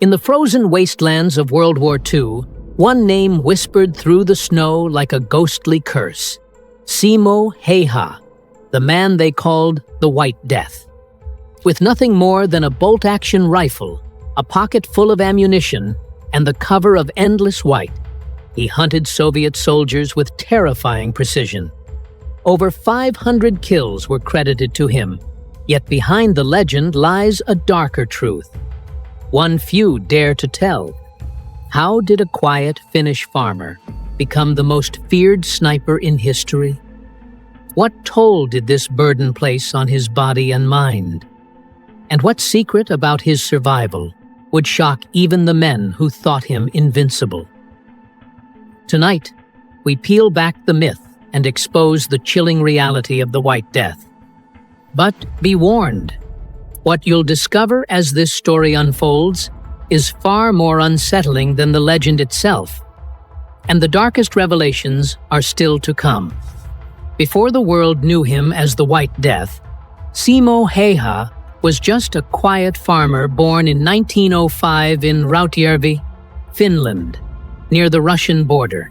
In the frozen wastelands of World War II, one name whispered through the snow like a ghostly curse: Simo Häyhä, the man they called the White Death. With nothing more than a bolt-action rifle, a pocket full of ammunition, and the cover of endless white, he hunted Soviet soldiers with terrifying precision. Over 500 kills were credited to him, yet behind the legend lies a darker truth. One few dare to tell. How did a quiet Finnish farmer become the most feared sniper in history? What toll did this burden place on his body and mind? And what secret about his survival would shock even the men who thought him invincible? Tonight, we peel back the myth and expose the chilling reality of the White Death. But be warned, what you'll discover as this story unfolds is far more unsettling than the legend itself, and the darkest revelations are still to come. Before the world knew him as the White Death, Simo Häyhä was just a quiet farmer born in 1905 in Rautjärvi, Finland, near the Russian border.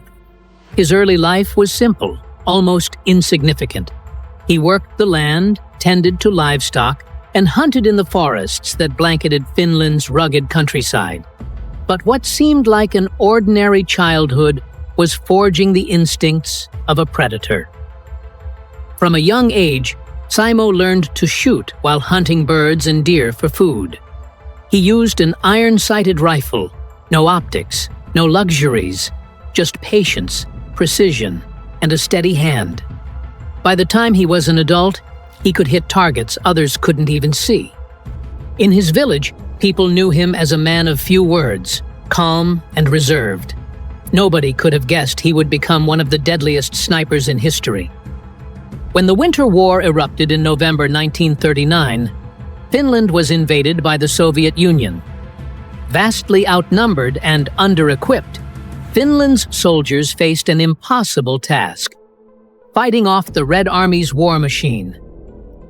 His early life was simple, almost insignificant. He worked the land, tended to livestock, and hunted in the forests that blanketed Finland's rugged countryside. But what seemed like an ordinary childhood was forging the instincts of a predator. From a young age, Simo learned to shoot while hunting birds and deer for food. He used an iron-sighted rifle, no optics, no luxuries, just patience, precision, and a steady hand. By the time he was an adult, he could hit targets others couldn't even see. In his village, people knew him as a man of few words, calm and reserved. Nobody could have guessed he would become one of the deadliest snipers in history. When the Winter War erupted in November 1939, Finland was invaded by the Soviet Union. Vastly outnumbered and under-equipped, Finland's soldiers faced an impossible task: fighting off the Red Army's war machine.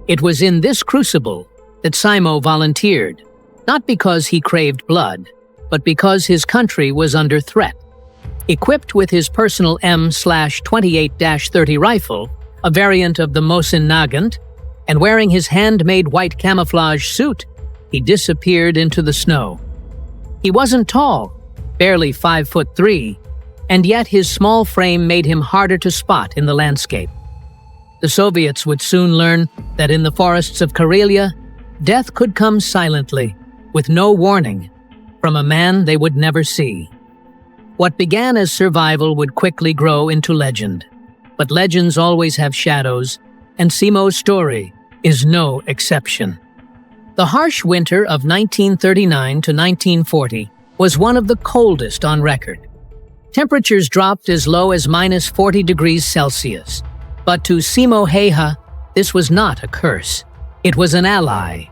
It was in this crucible that Simo volunteered, not because he craved blood, but because his country was under threat. Equipped with his personal M/28-30 rifle, a variant of the Mosin Nagant, and wearing his handmade white camouflage suit, he disappeared into the snow. He wasn't tall, barely 5'3", and yet his small frame made him harder to spot in the landscape. The Soviets would soon learn that in the forests of Karelia, death could come silently, with no warning, from a man they would never see. What began as survival would quickly grow into legend. But legends always have shadows, and Simo's story is no exception. The harsh winter of 1939 to 1940 was one of the coldest on record. Temperatures dropped as low as -40 degrees Celsius. But to Simo Häyhä, this was not a curse. It was an ally.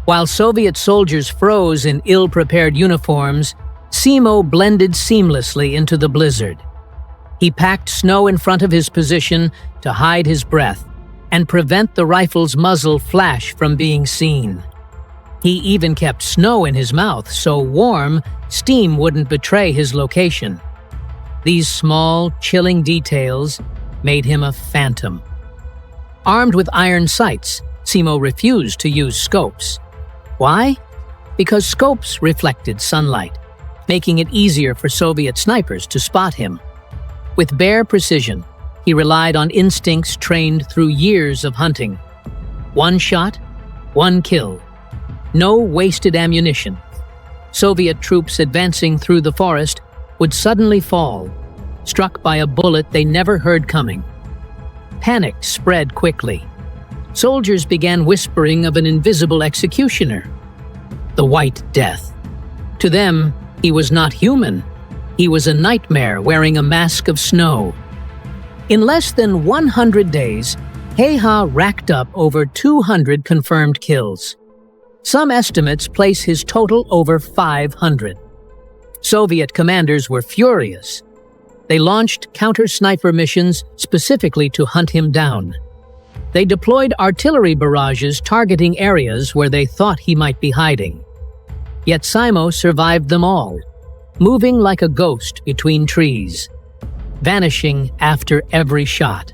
While Soviet soldiers froze in ill-prepared uniforms, Simo blended seamlessly into the blizzard. He packed snow in front of his position to hide his breath and prevent the rifle's muzzle flash from being seen. He even kept snow in his mouth so warm, steam wouldn't betray his location. These small, chilling details made him a phantom. Armed with iron sights, Simo refused to use scopes. Why? Because scopes reflected sunlight, making it easier for Soviet snipers to spot him. With bare precision, he relied on instincts trained through years of hunting. One shot, one kill. No wasted ammunition. Soviet troops advancing through the forest would suddenly fall, struck by a bullet they never heard coming. Panic spread quickly. Soldiers began whispering of an invisible executioner, the White Death. To them, he was not human. He was a nightmare wearing a mask of snow. In less than 100 days, Häyhä racked up over 200 confirmed kills. Some estimates place his total over 500. Soviet commanders were furious. They launched counter-sniper missions specifically to hunt him down. They deployed artillery barrages targeting areas where they thought he might be hiding. Yet Simo survived them all, moving like a ghost between trees, vanishing after every shot.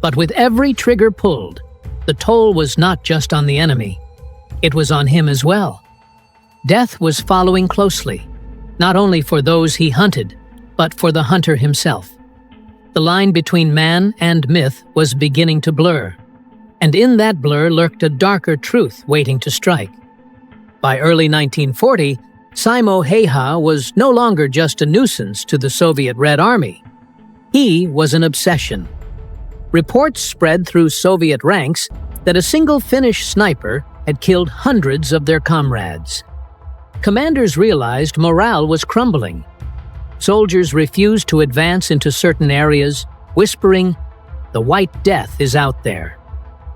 But with every trigger pulled, the toll was not just on the enemy, it was on him as well. Death was following closely, not only for those he hunted, but for the hunter himself. The line between man and myth was beginning to blur, and in that blur lurked a darker truth waiting to strike. By early 1940, Simo Häyhä was no longer just a nuisance to the Soviet Red Army. He was an obsession. Reports spread through Soviet ranks that a single Finnish sniper had killed hundreds of their comrades. Commanders realized morale was crumbling. Soldiers refused to advance into certain areas, whispering, "The White Death is out there."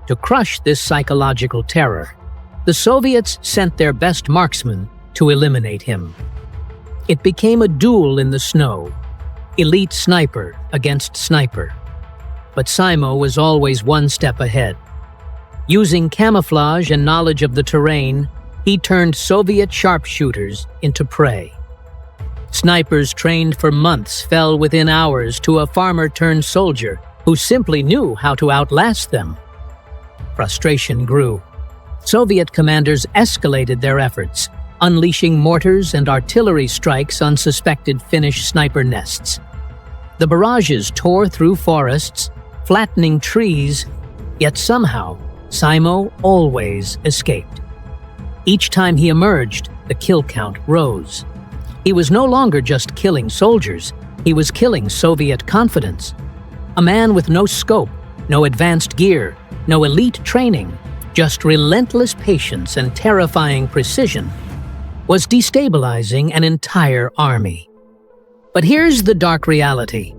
To crush this psychological terror, the Soviets sent their best marksmen to eliminate him. It became a duel in the snow, elite sniper against sniper. But Simo was always one step ahead. Using camouflage and knowledge of the terrain, he turned Soviet sharpshooters into prey. Snipers trained for months fell within hours to a farmer-turned-soldier who simply knew how to outlast them. Frustration grew. Soviet commanders escalated their efforts, unleashing mortars and artillery strikes on suspected Finnish sniper nests. The barrages tore through forests, flattening trees, yet somehow, Simo always escaped. Each time he emerged, the kill count rose. He was no longer just killing soldiers, he was killing Soviet confidence. A man with no scope, no advanced gear, no elite training, just relentless patience and terrifying precision, was destabilizing an entire army. But here's the dark reality.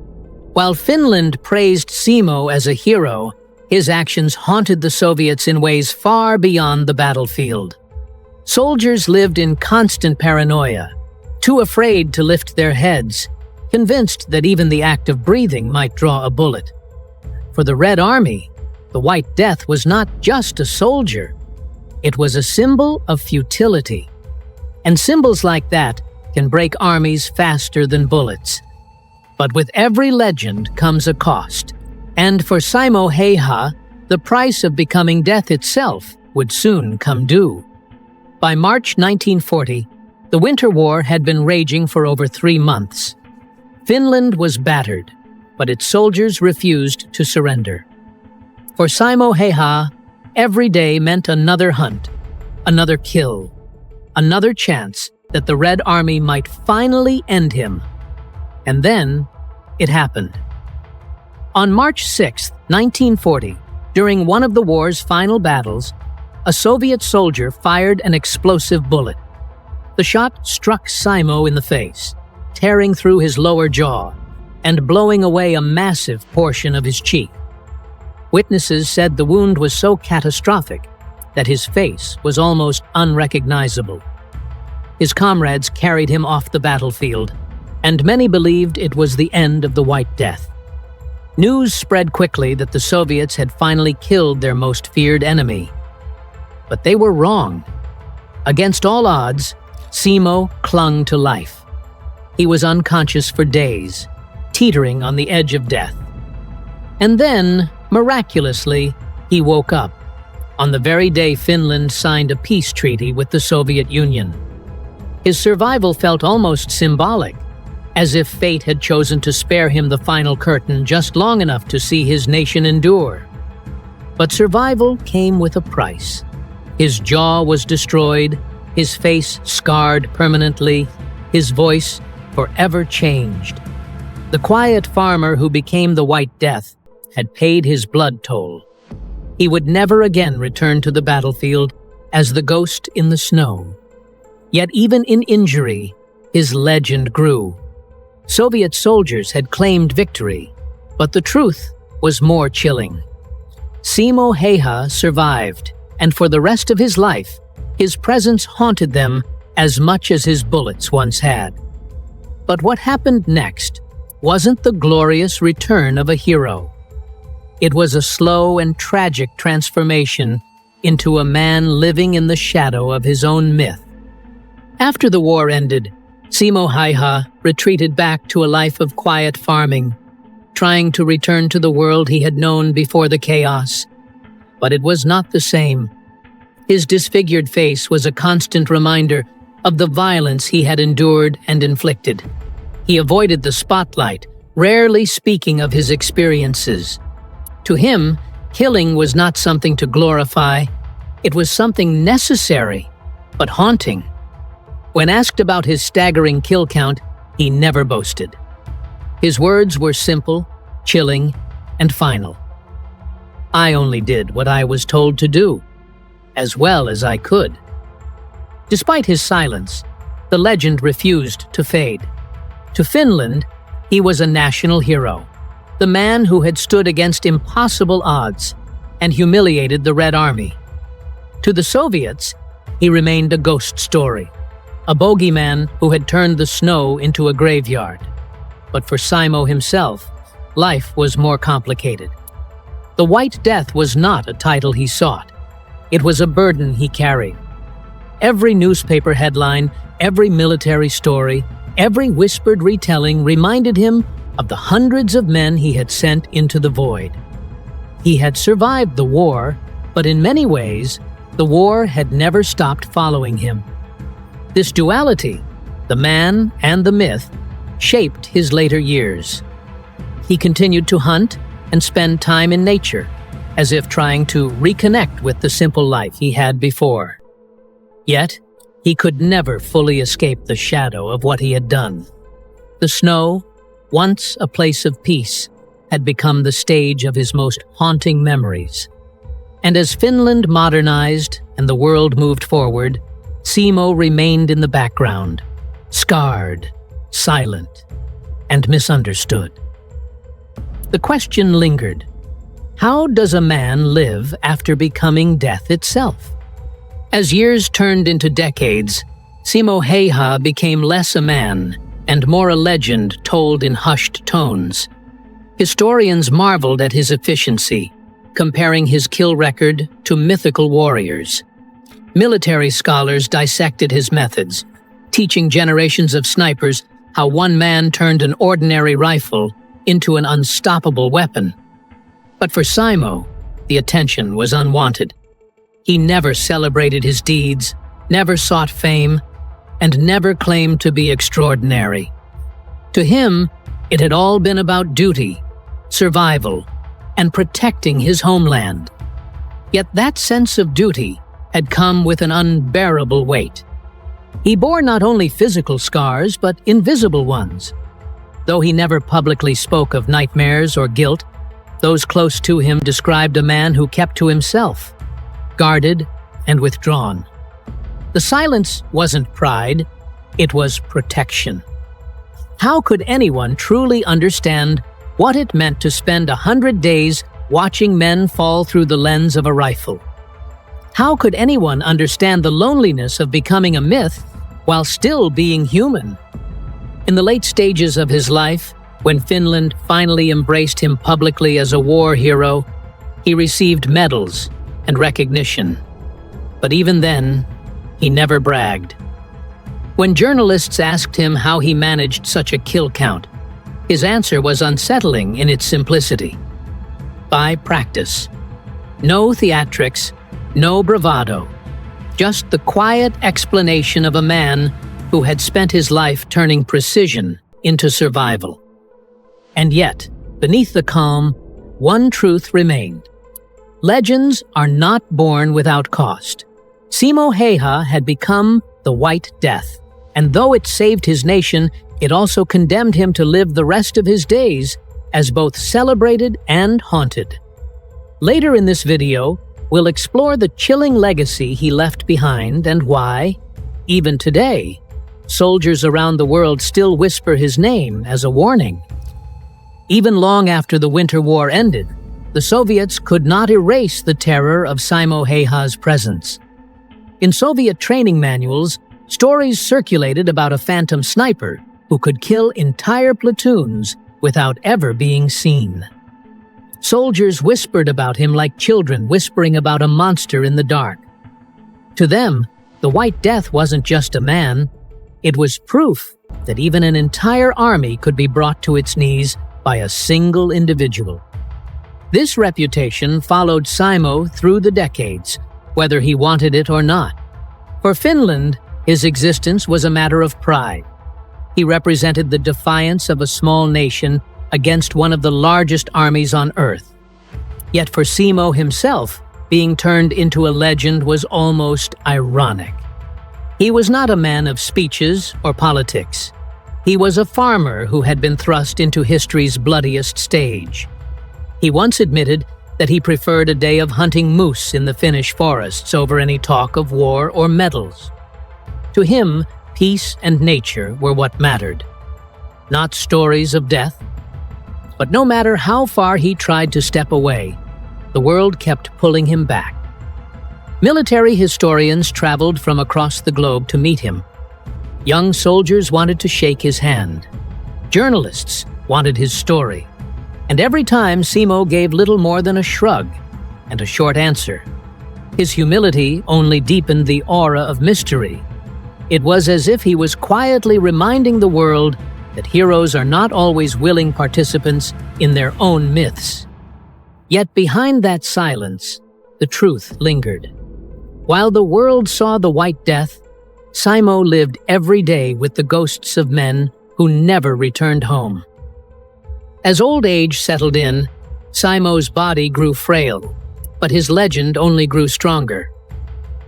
While Finland praised Simo as a hero, his actions haunted the Soviets in ways far beyond the battlefield. Soldiers lived in constant paranoia, too afraid to lift their heads, convinced that even the act of breathing might draw a bullet. For the Red Army, the White Death was not just a soldier. It was a symbol of futility. And symbols like that can break armies faster than bullets. But with every legend comes a cost. And for Simo Häyhä, the price of becoming death itself would soon come due. By March 1940, the Winter War had been raging for over 3 months. Finland was battered, but its soldiers refused to surrender. For Simo Häyhä, every day meant another hunt, another kill, another chance that the Red Army might finally end him. And then, it happened. On March 6, 1940, during one of the war's final battles, a Soviet soldier fired an explosive bullet. The shot struck Simo in the face, tearing through his lower jaw and blowing away a massive portion of his cheek. Witnesses said the wound was so catastrophic that his face was almost unrecognizable. His comrades carried him off the battlefield, and many believed it was the end of the White Death. News spread quickly that the Soviets had finally killed their most feared enemy. But they were wrong. Against all odds, Simo clung to life. He was unconscious for days, teetering on the edge of death. And then, miraculously, he woke up, on the very day Finland signed a peace treaty with the Soviet Union. His survival felt almost symbolic, as if fate had chosen to spare him the final curtain just long enough to see his nation endure. But survival came with a price. His jaw was destroyed, his face scarred permanently, his voice forever changed. The quiet farmer who became the White Death had paid his blood toll. He would never again return to the battlefield as the ghost in the snow. Yet even in injury, his legend grew. Soviet soldiers had claimed victory, but the truth was more chilling. Simo Häyhä survived, and for the rest of his life, his presence haunted them as much as his bullets once had. But what happened next wasn't the glorious return of a hero. It was a slow and tragic transformation into a man living in the shadow of his own myth. After the war ended, Simo Häyhä retreated back to a life of quiet farming, trying to return to the world he had known before the chaos. But it was not the same. His disfigured face was a constant reminder of the violence he had endured and inflicted. He avoided the spotlight, rarely speaking of his experiences. To him, killing was not something to glorify. It was something necessary, but haunting. When asked about his staggering kill count, he never boasted. His words were simple, chilling, and final. I only did what I was told to do, as well as I could. Despite his silence, the legend refused to fade. To Finland, he was a national hero, the man who had stood against impossible odds and humiliated the Red Army. To the Soviets, he remained a ghost story, a bogeyman who had turned the snow into a graveyard. But for Simo himself, life was more complicated. The White Death was not a title he sought. It was a burden he carried. Every newspaper headline, every military story, every whispered retelling reminded him of the hundreds of men he had sent into the void. He had survived the war, but in many ways, the war had never stopped following him. This duality, the man and the myth, shaped his later years. He continued to hunt and spend time in nature, as if trying to reconnect with the simple life he had before. Yet, he could never fully escape the shadow of what he had done. The snow, once a place of peace, had become the stage of his most haunting memories. And as Finland modernized and the world moved forward, Simo remained in the background, scarred, silent, and misunderstood. The question lingered. How does a man live after becoming death itself? As years turned into decades, Simo Häyhä became less a man and more a legend told in hushed tones. Historians marveled at his efficiency, comparing his kill record to mythical warriors. Military scholars dissected his methods, teaching generations of snipers how one man turned an ordinary rifle into an unstoppable weapon. But for Simo, the attention was unwanted. He never celebrated his deeds, never sought fame, and never claimed to be extraordinary. To him, it had all been about duty, survival, and protecting his homeland. Yet that sense of duty had come with an unbearable weight. He bore not only physical scars, but invisible ones. Though he never publicly spoke of nightmares or guilt, those close to him described a man who kept to himself, guarded and withdrawn. The silence wasn't pride, it was protection. How could anyone truly understand what it meant to spend 100 days watching men fall through the lens of a rifle? How could anyone understand the loneliness of becoming a myth while still being human? In the late stages of his life, when Finland finally embraced him publicly as a war hero, he received medals and recognition. But even then, he never bragged. When journalists asked him how he managed such a kill count, his answer was unsettling in its simplicity. By practice. No theatrics, no bravado. Just the quiet explanation of a man who had spent his life turning precision into survival. And yet, beneath the calm, one truth remained. Legends are not born without cost. Simo Häyhä had become the White Death, and though it saved his nation, it also condemned him to live the rest of his days as both celebrated and haunted. Later in this video, we'll explore the chilling legacy he left behind and why, even today, soldiers around the world still whisper his name as a warning. Even long after the Winter War ended, the Soviets could not erase the terror of Simo Häyhä's presence. In Soviet training manuals, stories circulated about a phantom sniper who could kill entire platoons without ever being seen. Soldiers whispered about him like children whispering about a monster in the dark. To them, The White Death wasn't just a man, it was proof that even an entire army could be brought to its knees by a single individual. This reputation followed Simo through the decades, whether he wanted it or not. For Finland, his existence was a matter of pride. He represented the defiance of a small nation against one of the largest armies on Earth. Yet for Simo himself, being turned into a legend was almost ironic. He was not a man of speeches or politics. He was a farmer who had been thrust into history's bloodiest stage. He once admitted that he preferred a day of hunting moose in the Finnish forests over any talk of war or medals. To him, peace and nature were what mattered, not stories of death. But no matter how far he tried to step away, the world kept pulling him back. Military historians traveled from across the globe to meet him. Young soldiers wanted to shake his hand. Journalists wanted his story. And every time Simo gave little more than a shrug and a short answer. His humility only deepened the aura of mystery. It was as if he was quietly reminding the world that heroes are not always willing participants in their own myths. Yet behind that silence, the truth lingered. While the world saw the White Death, Simo lived every day with the ghosts of men who never returned home. As old age settled in, Simo's body grew frail, but his legend only grew stronger.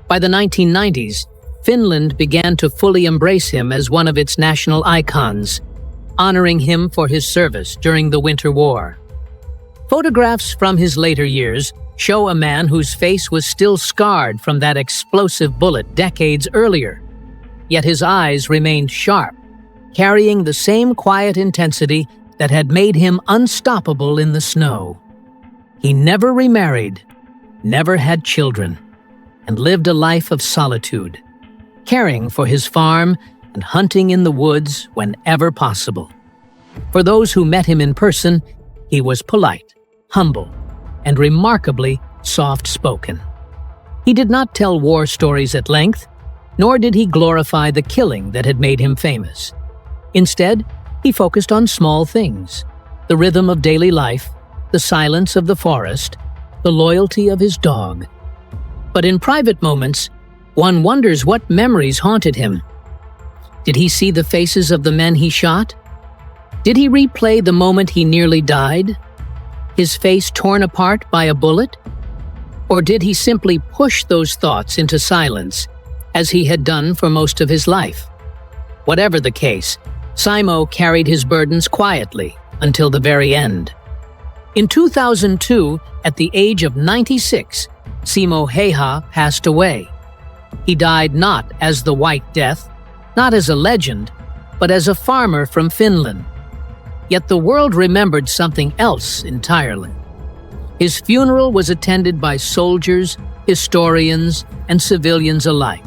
By the 1990s, Finland began to fully embrace him as one of its national icons, honoring him for his service during the Winter War. Photographs from his later years show a man whose face was still scarred from that explosive bullet decades earlier. Yet his eyes remained sharp, carrying the same quiet intensity that had made him unstoppable in the snow. He never remarried, never had children, and lived a life of solitude, caring for his farm and hunting in the woods whenever possible. For those who met him in person, he was polite, humble, and remarkably soft-spoken. He did not tell war stories at length, nor did he glorify the killing that had made him famous. Instead, he focused on small things: the rhythm of daily life, the silence of the forest, the loyalty of his dog. But in private moments, one wonders what memories haunted him. Did he see the faces of the men he shot? Did he replay the moment he nearly died? His face torn apart by a bullet? Or did he simply push those thoughts into silence, as he had done for most of his life? Whatever the case, Simo carried his burdens quietly until the very end. In 2002, at the age of 96, Simo Häyhä passed away. He died not as the White Death, not as a legend, but as a farmer from Finland. Yet the world remembered something else entirely. His funeral was attended by soldiers, historians, and civilians alike,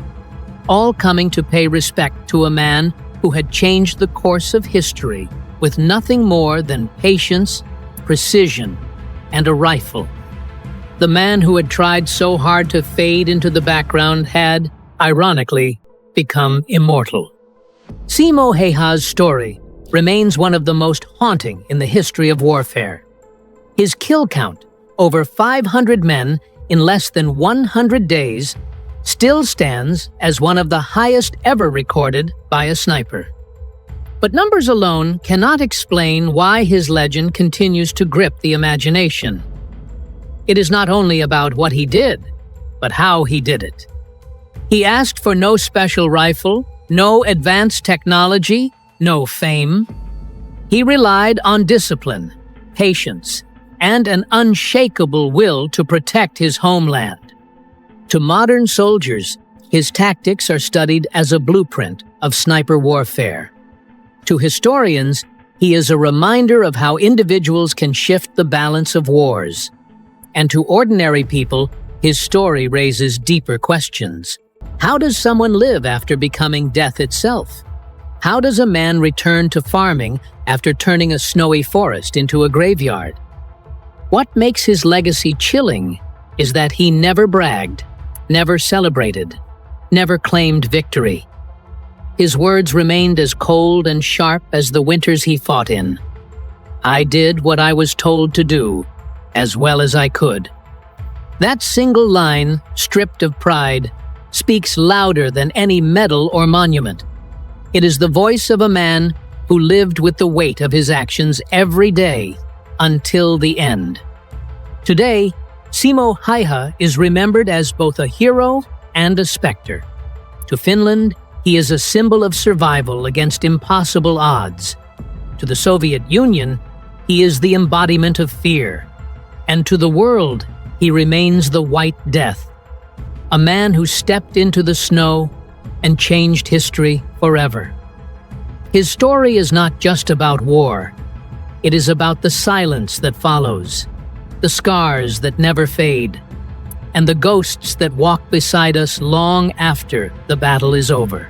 all coming to pay respect to a man who had changed the course of history with nothing more than patience, precision, and a rifle. The man who had tried so hard to fade into the background had, ironically, become immortal. Simo Häyhä's story remains one of the most haunting in the history of warfare. His kill count, over 500 men in less than 100 days, still stands as one of the highest ever recorded by a sniper. But numbers alone cannot explain why his legend continues to grip the imagination. It is not only about what he did, but how he did it. He asked for no special rifle, no advanced technology, no fame. He relied on discipline, patience, and an unshakable will to protect his homeland. To modern soldiers, his tactics are studied as a blueprint of sniper warfare. To historians, he is a reminder of how individuals can shift the balance of wars. And to ordinary people, his story raises deeper questions. How does someone live after becoming death itself? How does a man return to farming after turning a snowy forest into a graveyard? What makes his legacy chilling is that he never bragged, never celebrated, never claimed victory. His words remained as cold and sharp as the winters he fought in. "I did what I was told to do, as well as I could." That single line, stripped of pride, speaks louder than any medal or monument. It is the voice of a man who lived with the weight of his actions every day until the end. Today, Simo Häyhä is remembered as both a hero and a specter. To Finland, he is a symbol of survival against impossible odds. To the Soviet Union, he is the embodiment of fear. And to the world, he remains the White Death, a man who stepped into the snow and changed history forever. His story is not just about war. It is about the silence that follows, the scars that never fade, and the ghosts that walk beside us long after the battle is over.